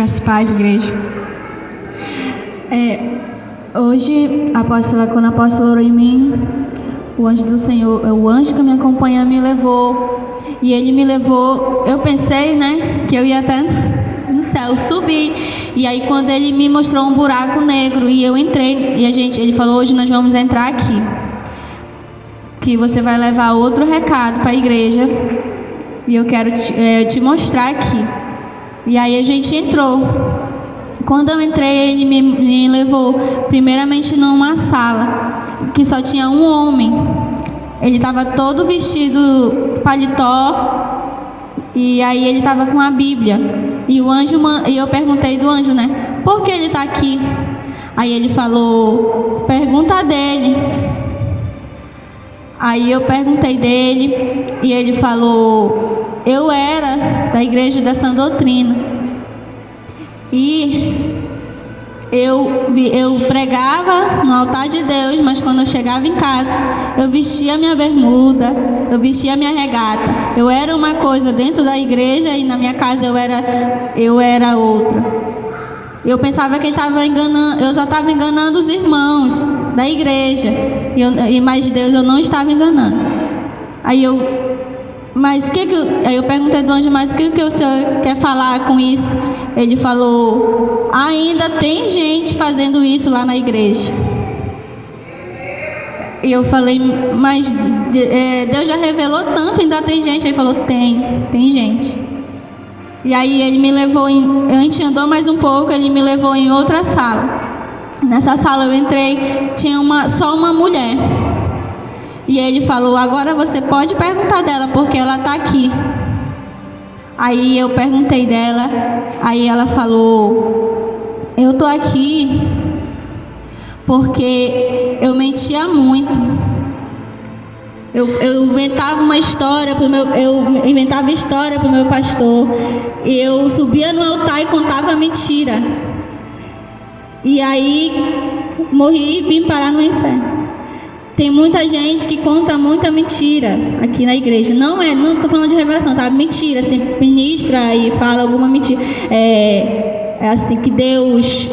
Graças e paz, igreja. Hoje, quando a apóstola orou em mim, o anjo do Senhor, o anjo que me acompanha me levou. E ele me levou, eu pensei, que eu ia até no céu, subir. E aí quando ele me mostrou um buraco negro e eu entrei, e ele falou, hoje nós vamos entrar aqui. Que você vai levar outro recado para a igreja. E eu quero te mostrar aqui. E aí a gente entrou. Quando eu entrei, ele me levou primeiramente numa sala que só tinha um homem. Ele estava todo vestido paletó e aí ele estava com a Bíblia. E eu perguntei do anjo, por que ele está aqui? Aí ele falou, pergunta dele. Aí eu perguntei dele e ele falou, eu era da igreja da Sã Doutrina e eu pregava no altar de Deus, mas quando eu chegava em casa eu vestia minha bermuda, eu vestia minha regata. Eu era uma coisa dentro da igreja e na minha casa eu era outra. Eu pensava que eu já estava enganando os irmãos da igreja, mas Deus eu não estava enganando. Aí eu perguntei do anjo, mas o que o senhor quer falar com isso? Ele falou, ainda tem gente fazendo isso lá na igreja. E eu falei, mas Deus já revelou tanto, ainda tem gente? Ele falou, tem gente. E aí ele me levou, a gente andou mais um pouco, ele me levou em outra sala. Nessa sala eu entrei, tinha só uma mulher. E ele falou, agora você pode perguntar dela, porque ela está aqui. Aí eu perguntei dela, aí ela falou, eu estou aqui porque eu mentia muito. Eu inventava uma história história para o meu pastor. Eu subia no altar e contava mentira. E aí morri e vim parar no inferno. Tem muita gente que conta muita mentira aqui na igreja. Não estou falando de revelação, tá? Mentira, assim, ministra e fala alguma mentira. É assim que Deus,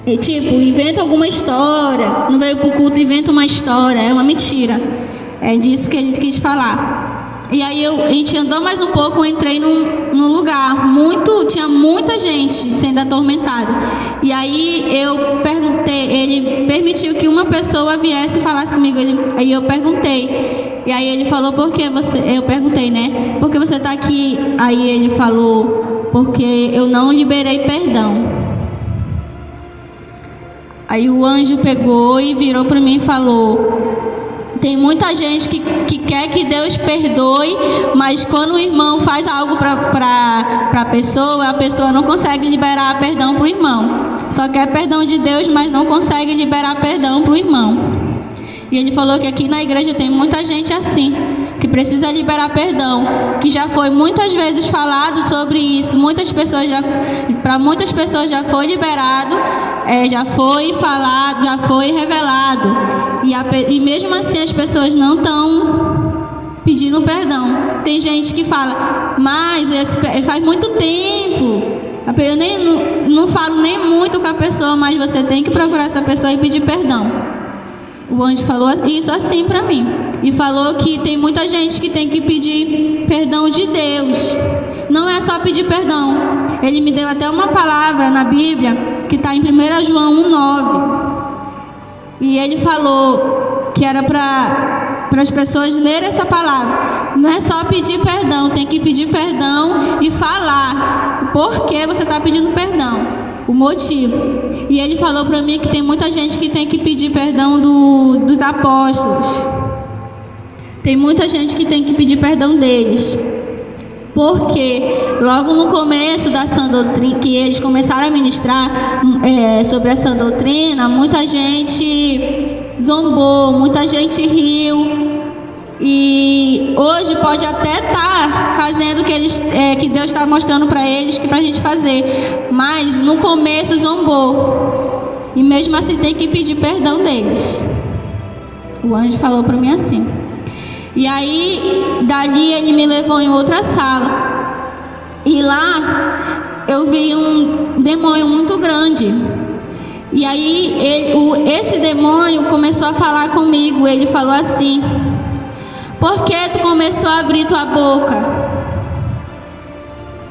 inventa alguma história. Não veio para o culto, inventa uma história. É uma mentira. É disso que a gente quis falar. E aí a gente andou mais um pouco, eu entrei num lugar tinha muita gente sendo atormentada. E aí eu perguntei, ele permitiu que uma pessoa viesse e falasse comigo. Aí eu perguntei. E aí ele falou, eu perguntei, por que você está aqui? Aí ele falou, porque eu não liberei perdão. Aí o anjo pegou e virou para mim e falou, tem muita gente que quer que Deus perdoe, mas quando o irmão faz algo para a pessoa não consegue liberar perdão para o irmão. Só quer perdão de Deus, mas não consegue liberar perdão para o irmão. E ele falou que aqui na igreja tem muita gente assim, que precisa liberar perdão, que já foi muitas vezes falado sobre isso. Para muitas pessoas já foi liberado, já foi falado, já foi revelado. E mesmo assim as pessoas não estão pedindo perdão. Tem gente que fala, mas faz muito tempo, eu não falo nem muito com a pessoa, mas você tem que procurar essa pessoa e pedir perdão. O anjo falou isso assim para mim. E falou que tem muita gente que tem que pedir perdão de Deus. Não é só pedir perdão. Ele me deu até uma palavra na Bíblia que está em 1 João 1,9. E ele falou que era para as pessoas lerem essa palavra. Não é só pedir perdão, tem que pedir perdão e falar por que você está pedindo perdão, o motivo. E ele falou para mim que tem muita gente que tem que pedir perdão dos apóstolos. Tem muita gente que tem que pedir perdão deles. Porque logo no começo da Sã Doutrina, que eles começaram a ministrar sobre a Sã Doutrina, muita gente zombou, muita gente riu. E hoje pode até estar fazendo o que Deus está mostrando para eles, que para a gente fazer. Mas no começo zombou. E mesmo assim tem que pedir perdão deles. O anjo falou para mim assim. E aí, dali ele me levou em outra sala. E lá eu vi um demônio muito grande. E aí esse demônio começou a falar comigo. Ele falou assim: por que tu começou a abrir tua boca?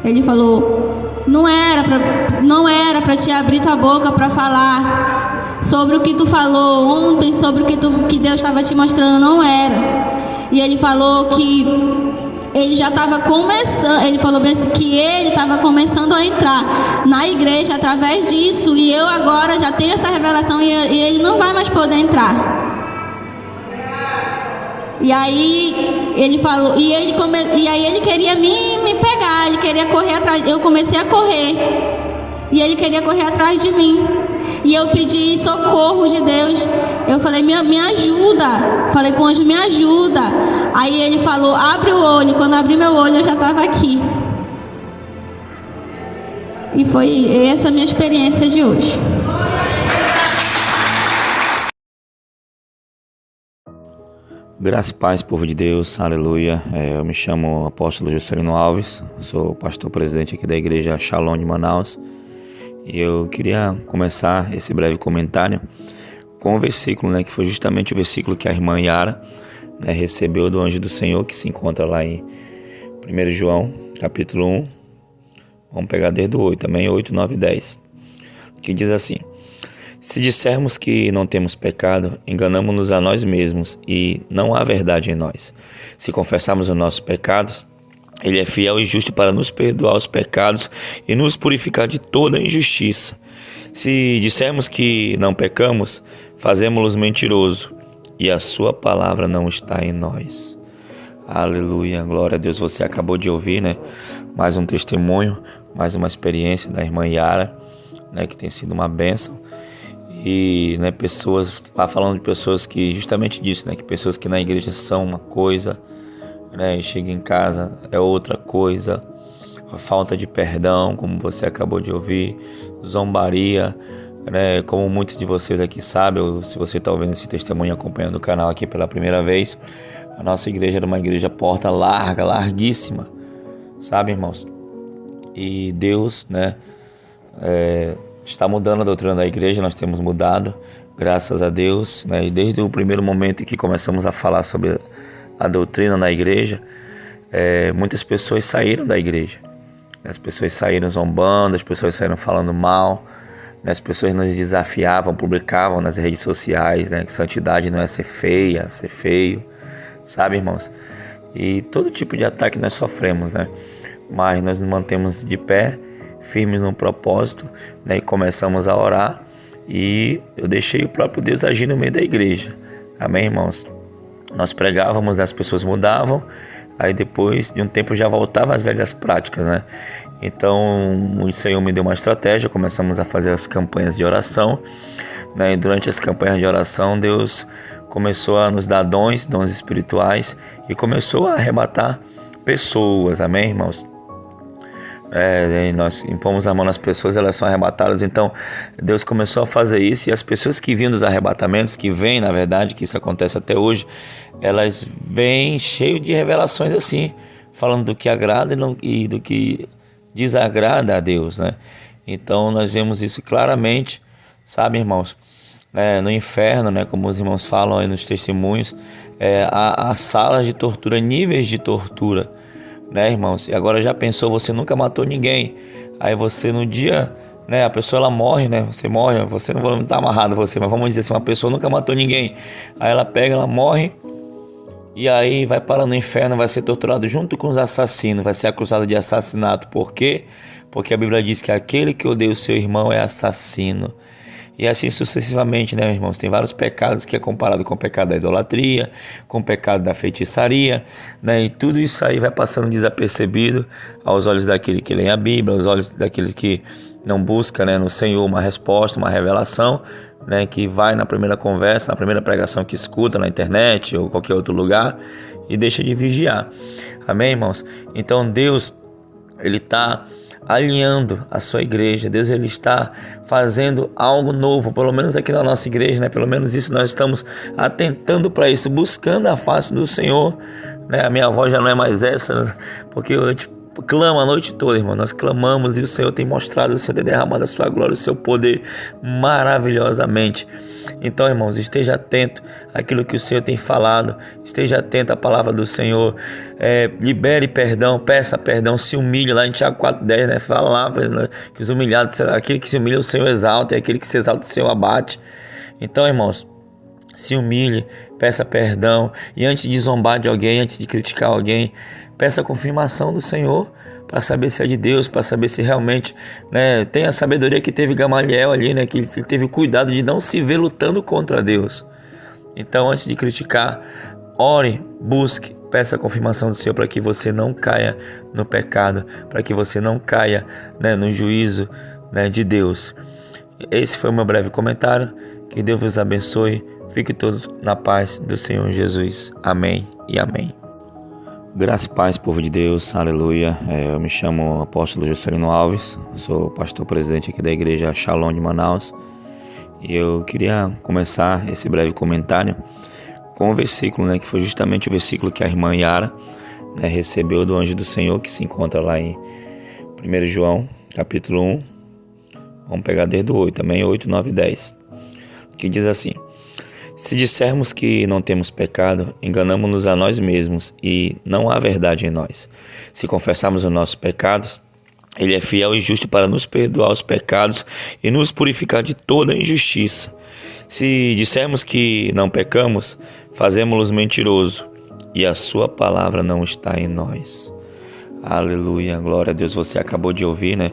Ele falou: não era para te abrir tua boca para falar sobre o que tu falou ontem, sobre o que Deus estava te mostrando, não era. E ele falou que ele já estava começando, ele falou bem assim, que ele estava começando a entrar na igreja através disso, e eu agora já tenho essa revelação e ele não vai mais poder entrar. E aí ele falou, e aí ele queria me pegar, ele queria correr atrás. Eu comecei a correr e ele queria correr atrás de mim. E eu pedi socorro de Deus. Eu falei: me ajuda. Falei com o anjo: me ajuda. Aí ele falou: abre o olho. Quando eu abri meu olho, eu já estava aqui. E foi essa a minha experiência de hoje. Graça e paz, povo de Deus, aleluia. Eu me chamo Apóstolo Juscelino Alves, sou pastor presidente aqui da igreja Shalom de Manaus. E eu queria começar esse breve comentário com o versículo, que foi justamente o versículo que a irmã Yara, recebeu do anjo do Senhor, que se encontra lá em 1 João, capítulo 1. Vamos pegar desde o 8, também 8, 9 e 10, que diz assim: se dissermos que não temos pecado, enganamo-nos a nós mesmos e não há verdade em nós. Se confessarmos os nossos pecados, Ele é fiel e justo para nos perdoar os pecados e nos purificar de toda injustiça. Se dissermos que não pecamos, fazemos-los mentiroso e a sua palavra não está em nós. Aleluia, glória a Deus. Você acabou de ouvir, mais um testemunho, mais uma experiência da irmã Yara, que tem sido uma bênção. E está falando de pessoas que justamente disso, que pessoas que na igreja são uma coisa, e chega em casa é outra coisa. A falta de perdão, como você acabou de ouvir, zombaria, como muitos de vocês aqui sabem, ou se você está ouvindo esse testemunho acompanhando o canal aqui pela primeira vez, a nossa igreja era uma igreja porta larga, larguíssima, sabe, irmãos? E Deus, está mudando a doutrina da igreja, nós temos mudado, graças a Deus, e desde o primeiro momento em que começamos a falar sobre a doutrina da igreja, muitas pessoas saíram da igreja, as pessoas saíram zombando, as pessoas saíram falando mal, as pessoas nos desafiavam, publicavam nas redes sociais, que santidade não é ser feia, ser feio, sabe, irmãos? E todo tipo de ataque nós sofremos, mas nós nos mantemos de pé, firmes no propósito, e começamos a orar, e eu deixei o próprio Deus agir no meio da igreja, amém, irmãos? Nós pregávamos, as pessoas mudavam, aí depois de um tempo já voltava às velhas práticas, Então o Senhor me deu uma estratégia, começamos a fazer as campanhas de oração, E durante as campanhas de oração Deus começou a nos dar dons espirituais, e começou a arrebatar pessoas, amém, irmãos? Nós impomos a mão nas pessoas, elas são arrebatadas. Então Deus começou a fazer isso, e as pessoas que vinham dos arrebatamentos, que vêm, na verdade, que isso acontece até hoje, elas vêm cheio de revelações assim, falando do que agrada e do que desagrada a Deus, Então nós vemos isso claramente, sabe, irmãos? No inferno, como os irmãos falam aí nos testemunhos, há salas de tortura, níveis de tortura, irmãos? E agora já pensou, você nunca matou ninguém, aí você no dia, a pessoa ela morre, você morre, você não está amarrado mas vamos dizer assim, uma pessoa nunca matou ninguém, aí ela pega, ela morre, e aí vai parar no inferno, vai ser torturado junto com os assassinos, vai ser acusado de assassinato. Por quê? Porque a Bíblia diz que aquele que odeia o seu irmão é assassino. E assim sucessivamente, irmãos? Tem vários pecados que é comparado com o pecado da idolatria, com o pecado da feitiçaria, E tudo isso aí vai passando desapercebido aos olhos daquele que lê a Bíblia, aos olhos daquele que não busca, no Senhor uma resposta, uma revelação, que vai na primeira conversa, na primeira pregação que escuta na internet ou qualquer outro lugar, e deixa de vigiar. Amém, irmãos? Então Deus, Ele está alinhando a sua igreja. Deus, Ele está fazendo algo novo, pelo menos aqui na nossa igreja, Pelo menos isso nós estamos atentando para isso, buscando a face do Senhor, A minha voz já não é mais essa, porque clama a noite toda, irmão. Nós clamamos e o Senhor tem mostrado, o Senhor tem derramado a sua glória, o seu poder maravilhosamente. Então, irmãos, esteja atento àquilo que o Senhor tem falado, esteja atento à palavra do Senhor, libere perdão, peça perdão, se humilhe. Lá em Tiago 4,10, né, fala lá que os humilhados serão aquele que se humilha, o Senhor exalta, e aquele que se exalta, o Senhor abate. Então, irmãos, se humilhe, peça perdão, e antes de zombar de alguém, antes de criticar alguém, peça a confirmação do Senhor, para saber se é de Deus, para saber se realmente, né, tem a sabedoria que teve Gamaliel ali, né, que ele teve o cuidado de não se ver lutando contra Deus. Então, antes de criticar, ore, busque, peça a confirmação do Senhor para que você não caia no pecado, para que você não caia, né, no juízo, né, de Deus. Esse foi o meu breve comentário. Que Deus vos abençoe. Fiquem todos na paz do Senhor Jesus. Amém e amém. Graça e paz, povo de Deus, aleluia. Eu me chamo apóstolo Juscelino Alves, sou pastor presidente aqui da igreja Shalom de Manaus. E eu queria começar esse breve comentário com o versículo, né, que foi justamente o versículo que a irmã Yara, né, recebeu do anjo do Senhor, que se encontra lá em 1 João, capítulo 1. Vamos pegar desde o 8 também, 8, 9 e 10. Que diz assim: se dissermos que não temos pecado, enganamo-nos a nós mesmos e não há verdade em nós. Se confessarmos os nossos pecados, Ele é fiel e justo para nos perdoar os pecados e nos purificar de toda injustiça. Se dissermos que não pecamos, fazemos-los mentiroso e a sua palavra não está em nós. Aleluia, glória a Deus. Você acabou de ouvir, né,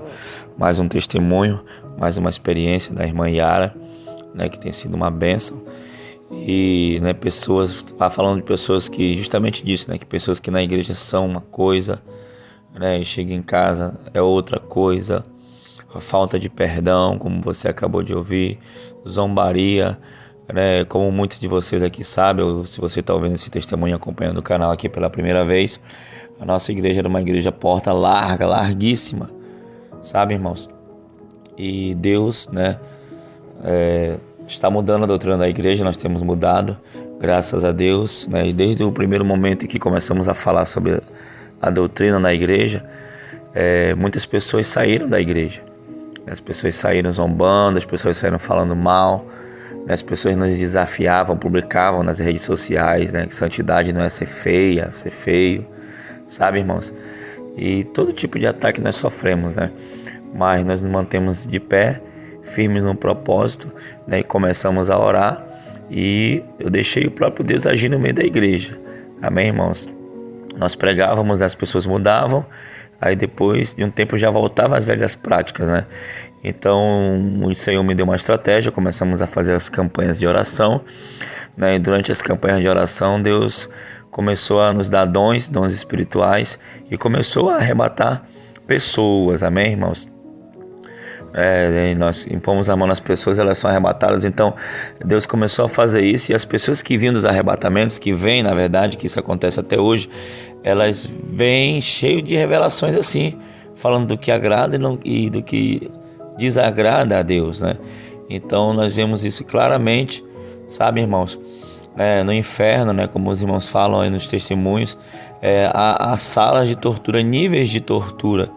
mais um testemunho, mais uma experiência da irmã Yara, né, que tem sido uma bênção. E, né, pessoas, tá falando de pessoas que justamente disso, né, que pessoas que na igreja são uma coisa, né, e chega em casa é outra coisa. A falta de perdão, como você acabou de ouvir, zombaria, né, como muitos de vocês aqui sabem, ou se você está ouvindo esse testemunho acompanhando o canal aqui pela primeira vez, a nossa igreja era uma igreja porta larga, larguíssima, sabe, irmãos? E Deus, né, está mudando a doutrina da igreja, nós temos mudado, graças a Deus, né? E desde o primeiro momento em que começamos a falar sobre a doutrina da igreja, muitas pessoas saíram da igreja. As pessoas saíram zombando, as pessoas saíram falando mal, né? As pessoas nos desafiavam, publicavam nas redes sociais, né, que santidade não é ser feia, ser feio, sabe, irmãos? E todo tipo de ataque nós sofremos, né? Mas nós nos mantemos de pé, firmes no propósito, né, e começamos a orar, e eu deixei o próprio Deus agir no meio da igreja. Amém, irmãos? Nós pregávamos, as pessoas mudavam, aí depois de um tempo já voltavam às velhas práticas, né? Então o Senhor me deu uma estratégia, começamos a fazer as campanhas de oração, né? E durante as campanhas de oração Deus começou a nos dar dons espirituais, e começou a arrebatar pessoas, amém, irmãos? Nós impomos a mão nas pessoas, elas são arrebatadas. Então Deus começou a fazer isso, e as pessoas que vinham dos arrebatamentos, que vêm, na verdade, que isso acontece até hoje, elas vêm cheio de revelações assim, falando do que agrada e do que desagrada a Deus, né? Então nós vemos isso claramente, sabe, irmãos? No inferno, né, como os irmãos falam aí nos testemunhos, há salas de tortura, níveis de tortura,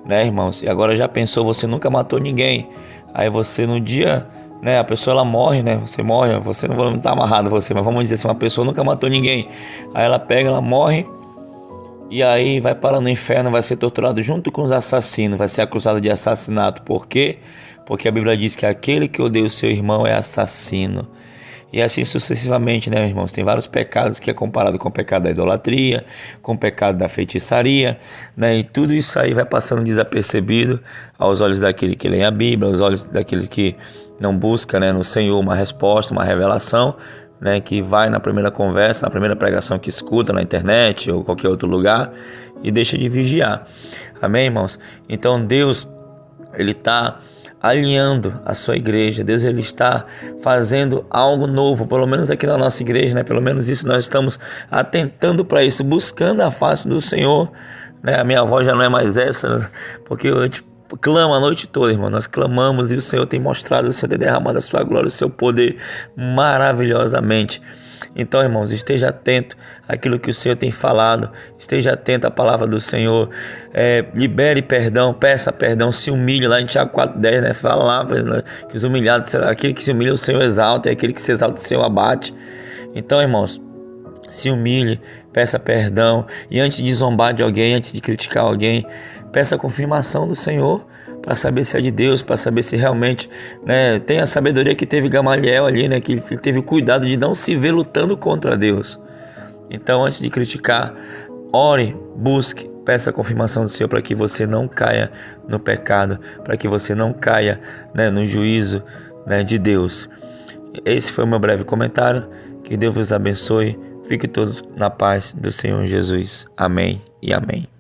né, irmãos? E agora, já pensou, você nunca matou ninguém, aí você no dia, né, a pessoa ela morre, né, você morre, você não está amarrado você, mas vamos dizer assim, uma pessoa nunca matou ninguém, aí ela pega, ela morre, e aí vai parar no inferno, vai ser torturado junto com os assassinos, vai ser acusado de assassinato. Por quê? Porque a Bíblia diz que aquele que odeia o seu irmão é assassino. E assim sucessivamente, né, irmãos? Tem vários pecados que é comparado com o pecado da idolatria, com o pecado da feitiçaria, né? E tudo isso aí vai passando desapercebido aos olhos daquele que lê a Bíblia, aos olhos daquele que não busca, né, no Senhor uma resposta, uma revelação, né, que vai na primeira conversa, na primeira pregação que escuta na internet ou qualquer outro lugar, e deixa de vigiar. Amém, irmãos? Então Deus, Ele está alinhando a sua igreja. Deus, Ele está fazendo algo novo, pelo menos aqui na nossa igreja, né? Pelo menos isso nós estamos atentando para isso, buscando a face do Senhor, né? A minha voz já não é mais essa, porque clama a noite toda, irmão. Nós clamamos e o Senhor tem mostrado, o Senhor tem derramado a sua glória, o seu poder maravilhosamente. Então, irmãos, esteja atento àquilo que o Senhor tem falado, esteja atento à palavra do Senhor, libere perdão, peça perdão, se humilhe. Lá em Tiago 4,10, né, fala lá que os humilhados serão aquele que se humilha, o Senhor exalta, e aquele que se exalta, o Senhor abate. Então, irmãos, se humilhe, peça perdão, e antes de zombar de alguém, antes de criticar alguém, peça a confirmação do Senhor, para saber se é de Deus, para saber se realmente, né, tem a sabedoria que teve Gamaliel ali, né, que ele teve o cuidado de não se ver lutando contra Deus. Então, antes de criticar, ore, busque, peça a confirmação do Senhor para que você não caia no pecado, para que você não caia, né, no juízo, né, de Deus. Esse foi o meu breve comentário. Que Deus vos abençoe. Fique todos na paz do Senhor Jesus. Amém e amém.